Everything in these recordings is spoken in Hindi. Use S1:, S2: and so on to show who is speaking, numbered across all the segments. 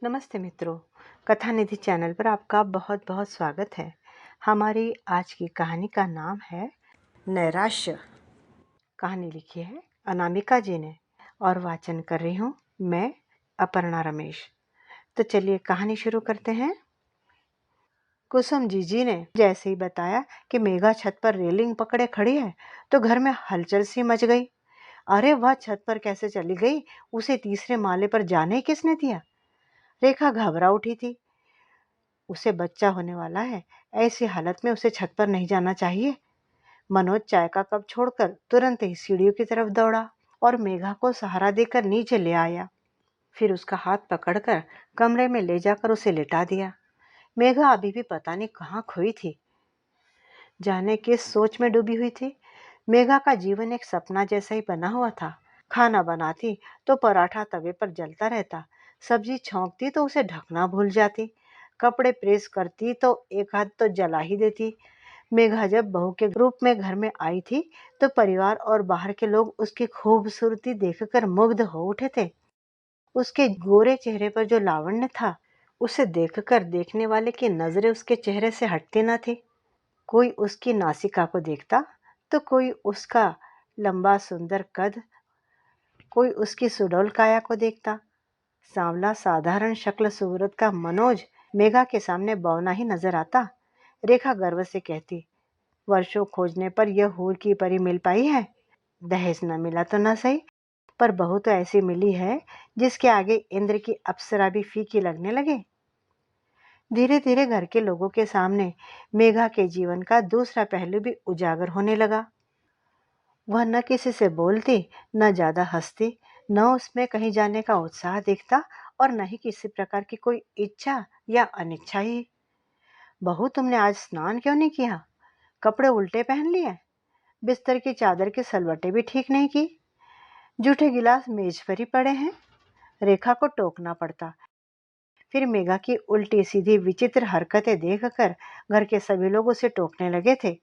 S1: नमस्ते मित्रों, कथा निधि चैनल पर आपका बहुत बहुत स्वागत है। हमारी आज की कहानी का नाम है नैराश्य। कहानी लिखी है अनामिका जी ने और वाचन कर रही हूँ मैं, अपर्णा रमेश। तो चलिए कहानी शुरू करते हैं। कुसुम जीजी ने जैसे ही बताया कि मेघा छत पर रेलिंग पकड़े खड़ी है तो घर में हलचल सी मच गई। अरे वह छत पर कैसे चली गई? उसे तीसरे माले पर जाने किसने दिया? रेखा घबरा उठी थी। उसे बच्चा होने वाला है, ऐसी हालत में उसे छत पर नहीं जाना चाहिए। मनोज चाय का कप छोड़कर तुरंत ही सीढ़ियों की तरफ दौड़ा और मेघा को सहारा देकर नीचे ले आया। फिर उसका हाथ पकड़कर कमरे में ले जाकर उसे लिटा दिया। मेघा अभी भी पता नहीं कहाँ खोई थी, जाने किस सोच में डूबी हुई थी। मेघा का जीवन एक सपना जैसा ही बना हुआ था। खाना बनाती तो पराठा तवे पर जलता रहता, सब्जी छौंकती तो उसे ढकना भूल जाती, कपड़े प्रेस करती तो एक हाथ तो जला ही देती। मेघा जब बहू के रूप में घर में आई थी तो परिवार और बाहर के लोग उसकी खूबसूरती देखकर मुग्ध हो उठे थे। उसके गोरे चेहरे पर जो लावण्य था, उसे देखकर देखने वाले की नजरें उसके चेहरे से हटती न थी। कोई उसकी नासिका को देखता तो कोई उसका लंबा सुंदर कद, कोई उसकी सुडौल काया को देखता। सांवला साधारण शक्ल सूरत का मनोज मेघा के सामने बौना ही नजर आता। रेखा गर्व से कहती, वर्षों खोजने पर यह हूर की परी मिल पाई है। दहेज न मिला तो न सही, पर बहू तो ऐसी मिली है जिसके आगे इंद्र की अप्सरा भी फीकी लगने लगे। धीरे धीरे घर के लोगों के सामने मेघा के जीवन का दूसरा पहलू भी उजागर होने लगा। वह न किसी से बोलती, न ज्यादा हंसती, न उसमें कहीं जाने का उत्साह दिखता और न ही किसी प्रकार की कोई इच्छा या अनिच्छा ही। बहू, तुमने आज स्नान क्यों नहीं किया? कपड़े उल्टे पहन लिए, बिस्तर की चादर की सलवटें भी ठीक नहीं की, जूठे गिलास मेज पर ही पड़े हैं। रेखा को टोकना पड़ता। फिर मेघा की उल्टी सीधी विचित्र हरकतें देखकर घर के सभी लोग उसे टोकने लगे थे।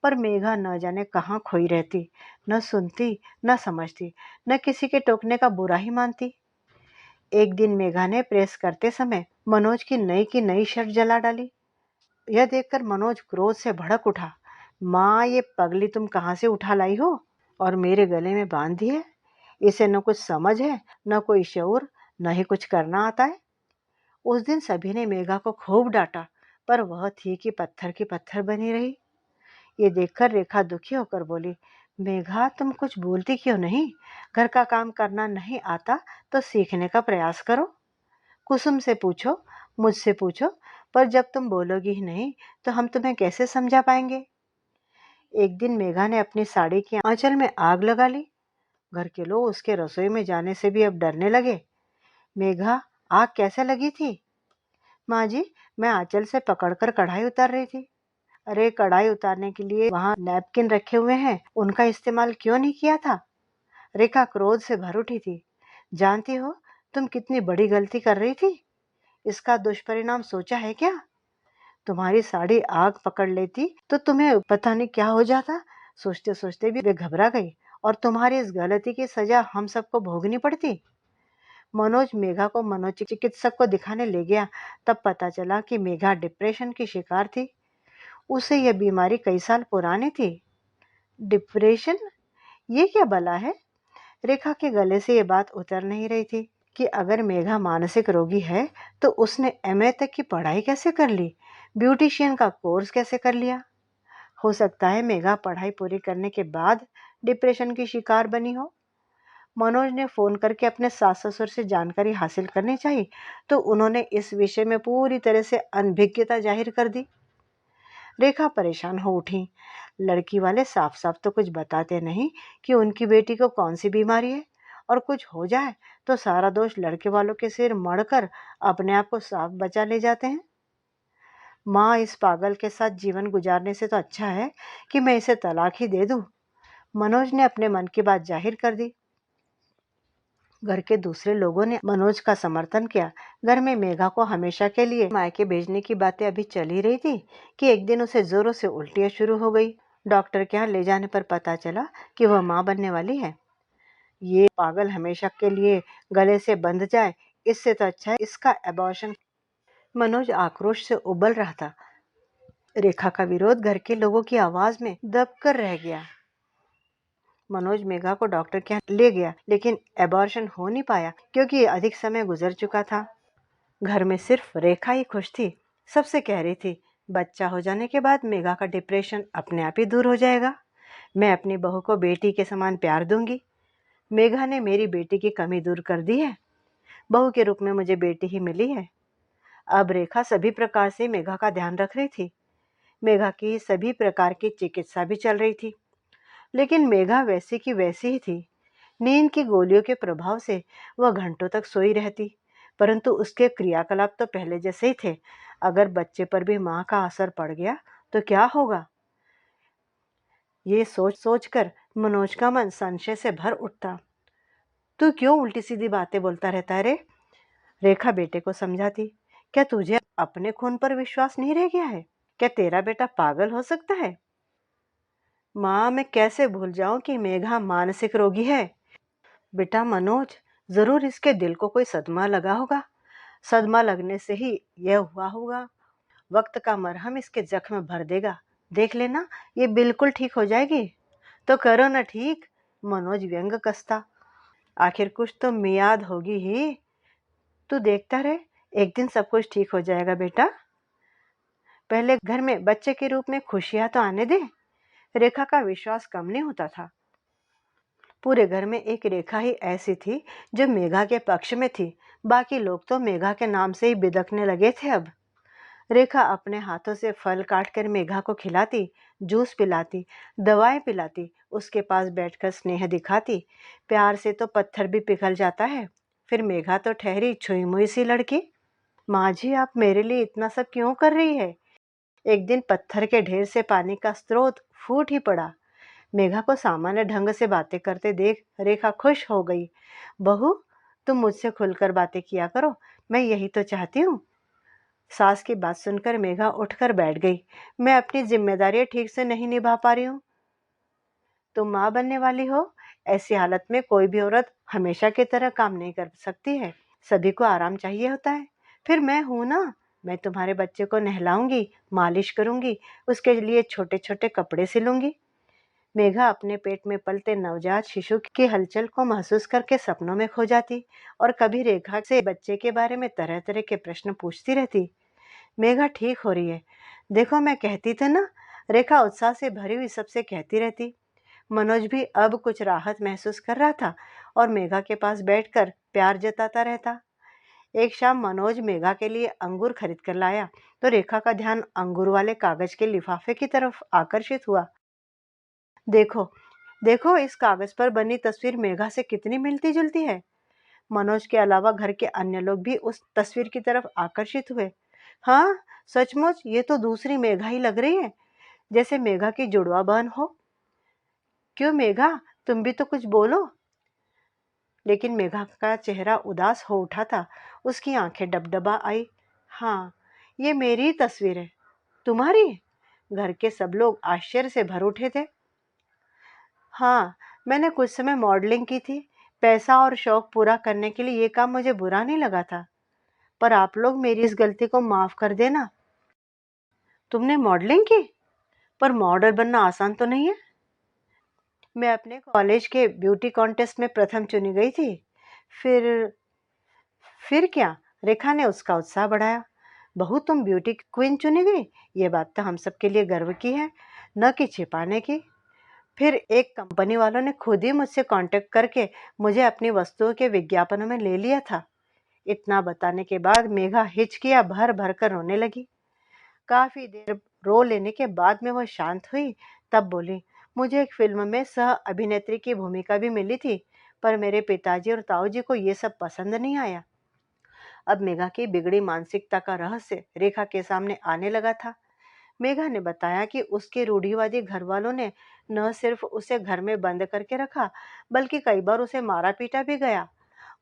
S1: पर मेघा न जाने कहाँ खोई रहती, न सुनती, न समझती, न किसी के टोकने का बुरा ही मानती। एक दिन मेघा ने प्रेस करते समय मनोज की नई शर्ट जला डाली। यह देखकर मनोज क्रोध से भड़क उठा। माँ, ये पगली तुम कहाँ से उठा लाई हो और मेरे गले में बांध दी है? इसे न कुछ समझ है, न कोई शऊर, न ही कुछ करना आता है। उस दिन सभी ने मेघा को खूब डांटा, पर वह थी कि पत्थर की पत्थर बनी रही। ये देखकर रेखा दुखी होकर बोली, मेघा, तुम कुछ बोलती क्यों नहीं? घर का काम करना नहीं आता तो सीखने का प्रयास करो। कुसुम से पूछो, मुझसे पूछो, पर जब तुम बोलोगी ही नहीं तो हम तुम्हें कैसे समझा पाएंगे? एक दिन मेघा ने अपनी साड़ी की आंचल में आग लगा ली। घर के लोग उसके रसोई में जाने से भी अब डरने लगे। मेघा, आग कैसे लगी थी? माँ जी, मैं आंचल से पकड़कर कढ़ाई उतार रही थी। अरे, कढ़ाई उतारने के लिए वहां नैपकिन रखे हुए हैं, उनका इस्तेमाल क्यों नहीं किया था? रेखा क्रोध से भर उठी थी। जानती हो तुम कितनी बड़ी गलती कर रही थी? इसका दुष्परिणाम सोचा है क्या? तुम्हारी साड़ी आग पकड़ लेती तो तुम्हें पता नहीं क्या हो जाता। सोचते सोचते भी वे घबरा गई और तुम्हारी इस गलती की सजा हम सबको भोगनी पड़ती। मनोज मेघा को मनोचिकित्सक को दिखाने ले गया। तब पता चला कि मेघा डिप्रेशन की शिकार थी। उसे यह बीमारी कई साल पुरानी थी। डिप्रेशन? ये क्या बला है? रेखा के गले से ये बात उतर नहीं रही थी कि अगर मेघा मानसिक रोगी है तो उसने एमए तक की पढ़ाई कैसे कर ली, ब्यूटिशियन का कोर्स कैसे कर लिया? हो सकता है मेघा पढ़ाई पूरी करने के बाद डिप्रेशन की शिकार बनी हो। मनोज ने फोन करके अपने सास ससुर से जानकारी हासिल करनी चाहिए तो उन्होंने इस विषय में पूरी तरह से अनभिज्ञता जाहिर कर दी। रेखा परेशान हो उठी। लड़की वाले साफ साफ तो कुछ बताते नहीं कि उनकी बेटी को कौन सी बीमारी है, और कुछ हो जाए तो सारा दोष लड़के वालों के सिर मढ़कर अपने आप को साफ बचा ले जाते हैं। माँ, इस पागल के साथ जीवन गुजारने से तो अच्छा है कि मैं इसे तलाक ही दे दूं। मनोज ने अपने मन की बात जाहिर कर दी। घर के दूसरे लोगों ने मनोज का समर्थन किया। घर में मेघा को हमेशा के लिए मायके भेजने की बातें अभी चल ही रही थी कि एक दिन उसे जोरों से उल्टियां शुरू हो गई। डॉक्टर के यहाँ ले जाने पर पता चला कि वह मां बनने वाली है। ये पागल हमेशा के लिए गले से बंध जाए, इससे तो अच्छा है इसका एबॉर्शन। मनोज आक्रोश से उबल रहा था। रेखा का विरोध घर के लोगों की आवाज में दब कर रह गया। मनोज मेघा को डॉक्टर के यहाँ ले गया, लेकिन एबॉर्शन हो नहीं पाया क्योंकि अधिक समय गुजर चुका था। घर में सिर्फ रेखा ही खुश थी। सबसे कह रही थी, बच्चा हो जाने के बाद मेघा का डिप्रेशन अपने आप ही दूर हो जाएगा। मैं अपनी बहू को बेटी के समान प्यार दूंगी। मेघा ने मेरी बेटी की कमी दूर कर दी है। बहू के रूप में मुझे बेटी ही मिली है। अब रेखा सभी प्रकार से मेघा का ध्यान रख रही थी। मेघा की सभी प्रकार की चिकित्सा भी चल रही थी, लेकिन मेघा वैसी की वैसी ही थी। नींद की गोलियों के प्रभाव से वह घंटों तक सोई रहती, परंतु उसके क्रियाकलाप तो पहले जैसे ही थे। अगर बच्चे पर भी माँ का असर पड़ गया तो क्या होगा, ये सोच सोच कर मनोज का मन संशय से भर उठता। तू क्यों उल्टी सीधी बातें बोलता रहता है रे? रेखा बेटे को समझाती। क्या तुझे अपने खून पर विश्वास नहीं रह गया है? क्या तेरा बेटा पागल हो सकता है? माँ, मैं कैसे भूल जाऊं कि मेघा मानसिक रोगी है। बेटा मनोज, जरूर इसके दिल को कोई सदमा लगा होगा। सदमा लगने से ही यह हुआ होगा। वक्त का मरहम इसके जख्म भर देगा। देख लेना, ये बिल्कुल ठीक हो जाएगी। तो करो ना ठीक, मनोज व्यंग कसता। आखिर कुछ तो मियाद होगी ही। तू देखता रहे, एक दिन सब कुछ ठीक हो जाएगा बेटा। पहले घर में बच्चे के रूप में खुशियां तो आने दे। रेखा का विश्वास कम नहीं होता था। पूरे घर में एक रेखा ही ऐसी थी जो मेघा के पक्ष में थी। बाकी लोग तो मेघा के नाम से ही बिदकने लगे थे अब। रेखा अपने हाथों से फल काट कर मेघा को खिलाती, जूस पिलाती, दवाएं पिलाती, उसके पास बैठकर स्नेह दिखाती। प्यार से तो पत्थर भी पिघल जाता है। फिर मेघा तो ठहरी छुई मुई सी लड़की। माँ जी, आप मेरे लिए इतना सब क्यों कर रही है? एक दिन पत्थर के ढेर से पानी का स्रोत फूट ही पड़ा। मेघा को सामान्य ढंग से बातें करते देख रेखा खुश हो गई। बहू, तुम मुझसे खुलकर बातें किया करो, मैं यही तो चाहती हूँ। सास की बात सुनकर मेघा उठकर बैठ गई। मैं अपनी जिम्मेदारियां ठीक से नहीं निभा पा रही हूँ। तुम माँ बनने वाली हो। ऐसी हालत में कोई भी औरत हमेशा की तरह काम नहीं कर सकती है। सभी को आराम चाहिए होता है। फिर मैं हूं ना, मैं तुम्हारे बच्चे को नहलाऊंगी, मालिश करूंगी, उसके लिए छोटे छोटे कपड़े सिलूंगी। मेघा अपने पेट में पलते नवजात शिशु की हलचल को महसूस करके सपनों में खो जाती और कभी रेखा से बच्चे के बारे में तरह तरह के प्रश्न पूछती रहती। मेघा ठीक हो रही है, देखो मैं कहती थी ना। रेखा उत्साह से भरी हुई सबसे कहती रहती। मनोज भी अब कुछ राहत महसूस कर रहा था और मेघा के पास बैठकर प्यार जताता रहता। एक शाम मनोज मेघा के लिए अंगूर खरीद कर लाया तो रेखा का ध्यान अंगूर वाले कागज के लिफाफे की तरफ आकर्षित हुआ। देखो, देखो, इस कागज पर बनी तस्वीर मेघा से कितनी मिलती जुलती है। मनोज के अलावा घर के अन्य लोग भी उस तस्वीर की तरफ आकर्षित हुए। हाँ, सचमुच ये तो दूसरी मेघा ही लग रही है, जैसे मेघा की जुड़वा बहन हो। क्यों मेघा, तुम भी तो कुछ बोलो। लेकिन मेघा का चेहरा उदास हो उठा था। उसकी आंखें डबडबा आई। हाँ, ये मेरी ही तस्वीर है। तुम्हारी? घर के सब लोग आश्चर्य से भर उठे थे। हाँ, मैंने कुछ समय मॉडलिंग की थी। पैसा और शौक पूरा करने के लिए ये काम मुझे बुरा नहीं लगा था। पर आप लोग मेरी इस गलती को माफ कर देना। तुमने मॉडलिंग की? पर मॉडल बनना आसान तो नहीं है। मैं अपने कॉलेज के ब्यूटी कॉन्टेस्ट में प्रथम चुनी गई थी। फिर फिर क्या? रेखा ने उसका उत्साह बढ़ाया। बहू, तुम ब्यूटी क्वीन चुनी गई, ये बात तो हम सबके लिए गर्व की है, न कि छिपाने की। फिर एक कंपनी वालों ने खुद ही मुझसे कांटेक्ट करके मुझे अपनी वस्तुओं के विज्ञापनों में ले लिया था। इतना बताने के बाद मेघा हिचकियां भर भर कर रोने लगी। काफी देर रो लेने के बाद में वह शांत हुई। तब बोली, मुझे एक फिल्म में सह अभिनेत्री की भूमिका भी मिली थी, पर मेरे पिताजी और ताऊजी को ये सब पसंद नहीं आया। अब मेघा की बिगड़ी मानसिकता का रहस्य रेखा के सामने आने लगा था। मेघा ने बताया कि उसके रूढ़िवादी घर वालों ने न सिर्फ उसे घर में बंद करके रखा, बल्कि कई बार उसे मारा पीटा भी गया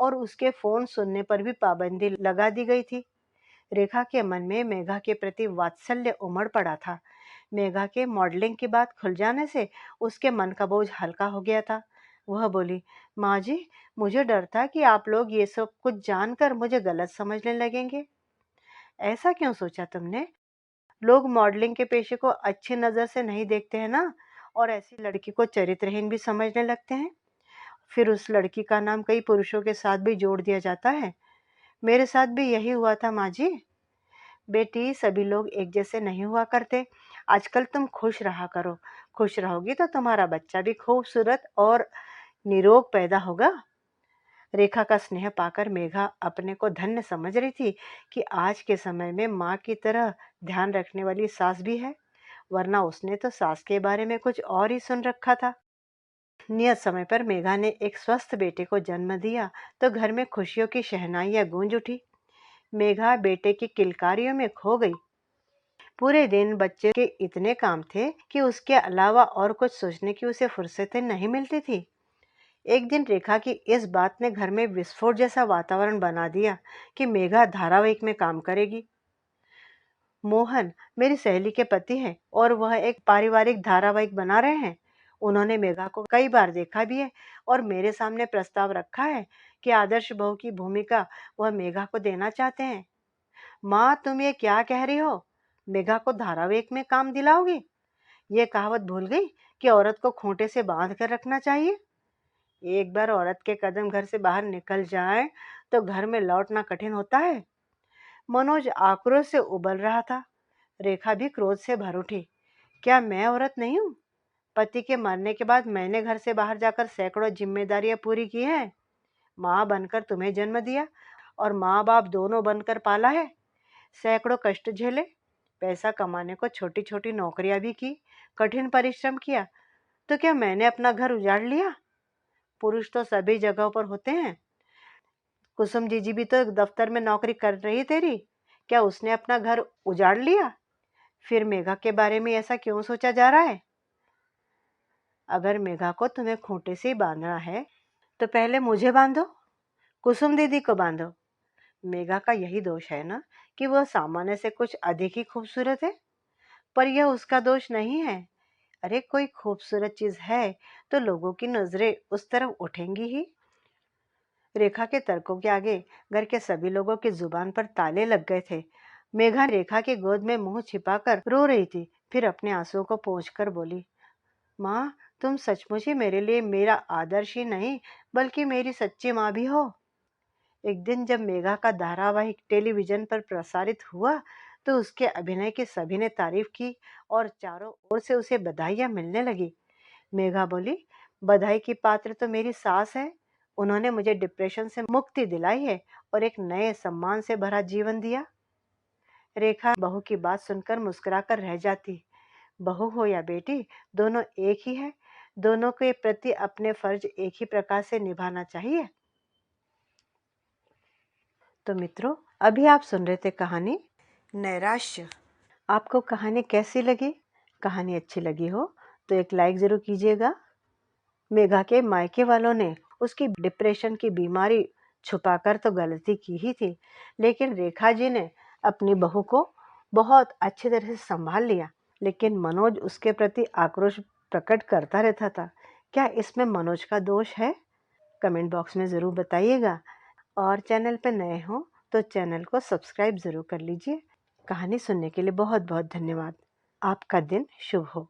S1: और उसके फोन सुनने पर भी पाबंदी लगा दी गई थी। रेखा के मन में मेघा के प्रति वात्सल्य उमड़ पड़ा था। मेघा के मॉडलिंग की बात खुल जाने से उसके मन का बोझ हल्का हो गया था। वह बोली, माँ जी, मुझे डर था कि आप लोग ये सब कुछ जानकर मुझे गलत समझने लगेंगे। ऐसा क्यों सोचा तुमने? लोग मॉडलिंग के पेशे को अच्छी नज़र से नहीं देखते हैं ना, और ऐसी लड़की को चरित्रहीन भी समझने लगते हैं। फिर उस लड़की का नाम कई पुरुषों के साथ भी जोड़ दिया जाता है। मेरे साथ भी यही हुआ था माँ जी। बेटी, सभी लोग एक जैसे नहीं हुआ करते। आजकल तुम खुश रहा करो। खुश रहोगी तो तुम्हारा बच्चा भी खूबसूरत और निरोग पैदा होगा। रेखा का स्नेह पाकर मेघा अपने को धन्य समझ रही थी कि आज के समय में माँ की तरह ध्यान रखने वाली सास भी है, वरना उसने तो सास के बारे में कुछ और ही सुन रखा था। नियत समय पर मेघा ने एक स्वस्थ बेटे को जन्म दिया तो घर में खुशियों की शहनाइयां गूंज उठी। मेघा बेटे की किलकारियों में खो गई। पूरे दिन बच्चे के इतने काम थे कि उसके अलावा और कुछ सोचने की उसे फुर्सतें नहीं मिलती थी। एक दिन रेखा की इस बात ने घर में विस्फोट जैसा वातावरण बना दिया कि मेघा धारावाहिक में काम करेगी। मोहन मेरी सहेली के पति हैं और वह एक पारिवारिक धारावाहिक बना रहे हैं। उन्होंने मेघा को कई बार देखा भी है और मेरे सामने प्रस्ताव रखा है कि आदर्श बहू की भूमिका वह मेघा को देना चाहते हैं। माँ, तुम ये क्या कह रही हो? मेघा को धारावाहिक में काम दिलाओगी? ये कहावत भूल गई कि औरत को खूंटे से बांध कर रखना चाहिए। एक बार औरत के कदम घर से बाहर निकल जाए तो घर में लौटना कठिन होता है। मनोज आक्रोश से उबल रहा था। रेखा भी क्रोध से भर उठी। क्या मैं औरत नहीं हूँ? पति के मरने के बाद मैंने घर से बाहर जाकर सैकड़ों जिम्मेदारियां पूरी की हैं। माँ बनकर तुम्हें जन्म दिया और माँ बाप दोनों बनकर पाला है। सैकड़ों कष्ट झेले, पैसा कमाने को छोटी छोटी नौकरियां भी की, कठिन परिश्रम किया। तो क्या मैंने अपना घर उजाड़ लिया? पुरुष तो सभी जगहों पर होते हैं। कुसुम जीजी भी तो दफ्तर में नौकरी कर रही तेरी। क्या उसने अपना घर उजाड़ लिया? फिर मेघा के बारे में ऐसा क्यों सोचा जा रहा है? अगर मेघा को तुम्हें खूंटे से ही बांधना है तो पहले मुझे बांधो, कुसुम दीदी को बांधो। मेघा का यही दोष है ना कि वह सामान्य से कुछ अधिक ही खूबसूरत है। पर यह उसका दोष नहीं है। अरे, कोई खूबसूरत चीज है तो लोगों की नजरें उस तरफ उठेंगी ही। रेखा के तर्कों के आगे घर के सभी लोगों की जुबान पर ताले लग गए थे। मेघा रेखा की गोद में मुंह छिपाकर रो रही थी। फिर अपने आंसुओं को पोंछकर बोली, माँ, तुम सचमुच ही मेरे लिए मेरा आदर्श ही नहीं बल्कि मेरी सच्ची माँ भी हो। एक दिन जब मेघा का धारावाहिक टेलीविजन पर प्रसारित हुआ तो उसके अभिनय की सभी ने तारीफ की और चारों ओर से उसे बधाइयां मिलने लगी। मेघा बोली, बधाई की पात्र तो मेरी सास है। उन्होंने मुझे डिप्रेशन से मुक्ति दिलाई है और एक नए सम्मान से भरा जीवन दिया। रेखा बहू की बात सुनकर मुस्कुराकर रह जाती। बहू हो या बेटी, दोनों एक ही है। दोनों के प्रति अपने फर्ज एक ही प्रकार से निभाना चाहिए। तो मित्रों, अभी आप सुन रहे थे कहानी नैराश्य। आपको कहानी कैसी लगी? कहानी अच्छी लगी हो तो एक लाइक जरूर कीजिएगा। मेघा के मायके वालों ने उसकी डिप्रेशन की बीमारी छुपाकर तो गलती की ही थी, लेकिन रेखा जी ने अपनी बहू को बहुत अच्छी तरह से संभाल लिया। लेकिन मनोज उसके प्रति आक्रोश प्रकट करता रहता था। क्या इसमें मनोज का दोष है? कमेंट बॉक्स में ज़रूर बताइएगा। और चैनल पर नए हो तो चैनल को सब्सक्राइब ज़रूर कर लीजिए। कहानी सुनने के लिए बहुत बहुत धन्यवाद। आपका दिन शुभ हो।